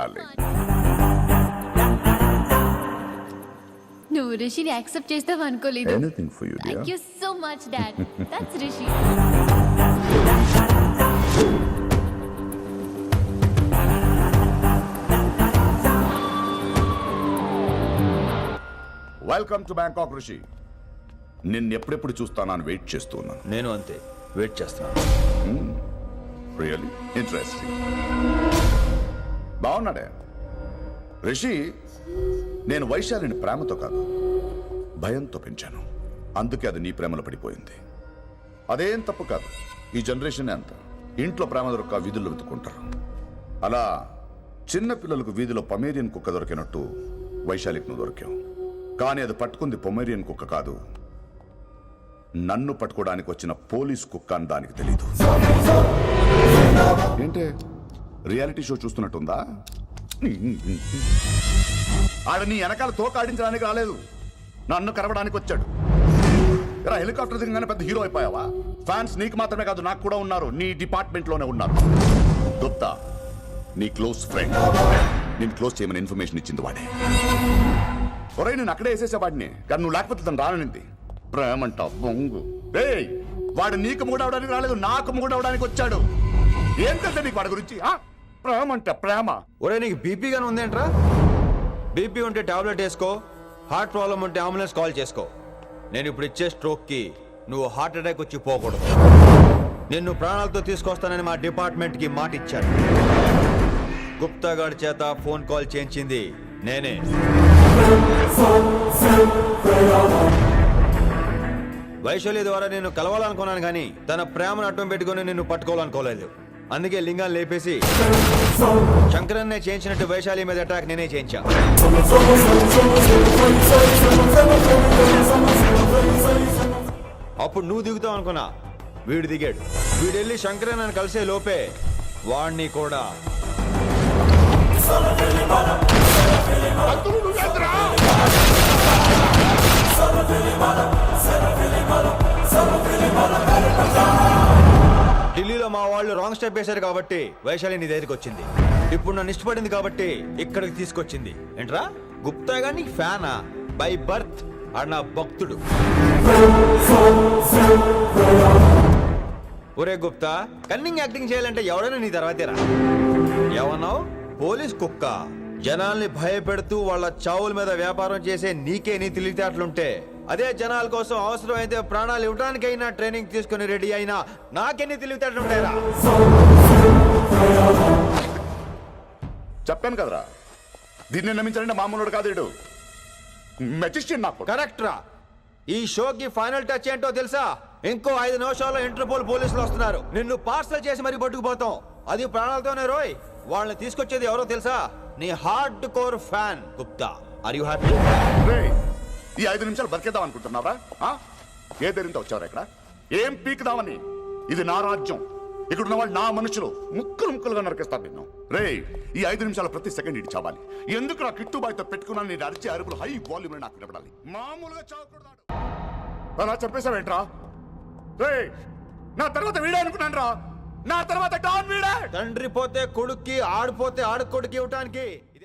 Darling. నువ్వు రిషిని accept చేస్తావు అనుకోలేదు. Anything for you dear. Thank you so much dad. That's Rishi. Welcome to Bangkok Rishi. నిన్ను ఎప్పుడెప్పుడు చూస్తానని వెయిట్ చేస్తున్నాను. నేను అంతే వెయిట్ చేస్తున్నాను. Really interesting. బాగున్నాడే రిషి. నేను వైశాలిని ప్రేమతో కాదు భయంతో పెంచాను. అందుకే అది నీ ప్రేమలో పడిపోయింది. అదేం తప్పు కాదు. ఈ జనరేషన్ అంత ఇంట్లో ప్రేమ దొరక్క వీధుల్లో వెతుకుంటారు. అలా చిన్న పిల్లలకు వీధిలో పమేరియన్ కుక్క దొరికినట్టు వైశాలికి నువ్వు దొరికావు. కానీ అది పట్టుకుంది పొమేరియన్ కుక్క కాదు, నన్ను పట్టుకోవడానికి వచ్చిన పోలీస్ కుక్క అని దానికి తెలీదు. ఏంటే రియాలిటీ షో చూస్తున్నట్టుందా? ఆడ నీ వెనకాల తోకాడించడానికి రాలేదు, నన్ను కరవడానికి వచ్చాడు. ఇలా హెలికాప్టర్ దిగగానే పెద్ద హీరో అయిపోయావా? ఫ్యాన్స్ నీకు మాత్రమే కాదు నాకు కూడా ఉన్నారు. నీ డిపార్ట్మెంట్ లోనే ఉన్నారు. గుప్తా నీ క్లోజ్ ఫ్రెండ్. నేను క్లోజ్ చేయమని ఇన్ఫర్మేషన్ ఇచ్చింది వాడే. ఒరే నేను అక్కడే వేసేసేవాడిని, కానీ నువ్వు లేకపోతే తను రానంది. ప్రేమంట బొంగు. వాడు నీకు మూడవడానికి రాలేదు, నాకు మూడవడానికి వచ్చాడు. ఏం తెలుసా నీకు వాడి గురించి? ప్రేమంట ప్రేమ. ఒరే నీకు బీపీ గానీ ఉందేంట్రా? బీపీ ఉంటే టాబ్లెట్ వేసుకో, హార్ట్ ప్రాబ్లం ఉంటే అంబులెన్స్ కాల్ చేసుకో. నేను ఇప్పుడు ఇచ్చే స్ట్రోక్ కి నువ్వు హార్ట్ అటాక్ వచ్చి పోకూడదు. నిన్ను ప్రాణాలతో తీసుకొస్తానని మా డిపార్ట్మెంట్ కి మాట ఇచ్చాను. గుప్తా గారి చేత ఫోన్ కాల్ చేయించింది నేనే. వైశాలి ద్వారా నేను కలవాలనుకున్నాను కానీ తన ప్రేమను అడ్డం పెట్టుకుని నిన్ను పట్టుకోవాలనుకోలేదు. అందుకే లింగాన్ని లేపేసి శంకరన్నే చేయించినట్టు వైశాలి మీద అటాక్ నేనే చేయించా. అప్పుడు నువ్వు దిగుతావు అనుకున్నా, వీడు దిగాడు. వీడు వెళ్ళి శంకరన్నని కలిసే లోపే వాణ్ణి కూడా ఢిల్లీలో మా వాళ్ళు రాంగ్ స్టెప్ వేశారు కాబట్టి వైశాలి నీ దగ్గరికి వచ్చింది. ఇప్పుడు నన్ను ఇష్టపడింది కాబట్టి ఇక్కడికి తీసుకొచ్చింది. ఏంట్రా గుప్తా గాని ఫ్యానా? బై బర్త్ ఆడు నా భక్తుడు. ఒరే గుప్తా, కన్నింగ్ యాక్టింగ్ చేయాలంటే ఎవడైనా నీ తర్వాతేరా. ఏమన్నావు? పోలీస్ కుక్క. జనాల్ని భయపెడుతూ వాళ్ళ చావుల మీద వ్యాపారం చేసే నీకే నీ తెలివితేటలుంటే, అదే జనాల కోసం అవసరమైతే ప్రాణాలు ఇవ్వడానికైనా ట్రైనింగ్ తీసుకుని రెడీ అయినా నాకెన్ని తెలివితేటలుంటాయిరా? చెప్పాను కదరా, దీన్ని నమ్మించాలంటే మామూలుడు కాదు. వీడు మెజిస్ట్రియన్. నాకు కరెక్ట్ రా. ఈ షోకి ఫైనల్ టచ్ ఏంటో తెలుసా? ఇంకో 5 నిమిషాల్లో ఇంటర్పోల్ పోలీసులు వస్తున్నారు. నిన్ను పార్సల్ చేసి మరీ పట్టుకుపోతాం. అది ప్రాణాలతోనే రోయ్. వాళ్ళని తీసుకొచ్చేది ఎవరో తెలుసా? నీ hard core fan Gupta. Are you happy? ఈ 5 నిమిషాలు బతికేద్దాం అనుకుంటున్నావా? ఏ ధైర్యంతో వచ్చారా ఇక్కడ? ఏం పీకుదామని? ఇది నా రాజ్యం. ఇక్కడ ఉన్న వాళ్ళు నా మనుషులు. ముక్కలు ముక్కలుగా నరికేస్తారు నిన్ను. ఈ 5 నిమిషాలు ప్రతి సెకండ్ ఇటు చావాలి. ఎందుకు నా కిట్టుబాయ్తో పెట్టుకున్నాను? నేను అరిచే అరుపులు హై వాల్యూమ్ నాకు వినపడాలి. మామూలుగా చావకూడదు. అలా చంపేశావేంట్రా? నా తర్వాత వీడే అనుకున్నాను రా. నా తర్వాత డాన్ వీడే. తండ్రి పోతే కొడుక్కి, ఆడిపోతే ఆడు కొడుకు ఇవ్వటానికి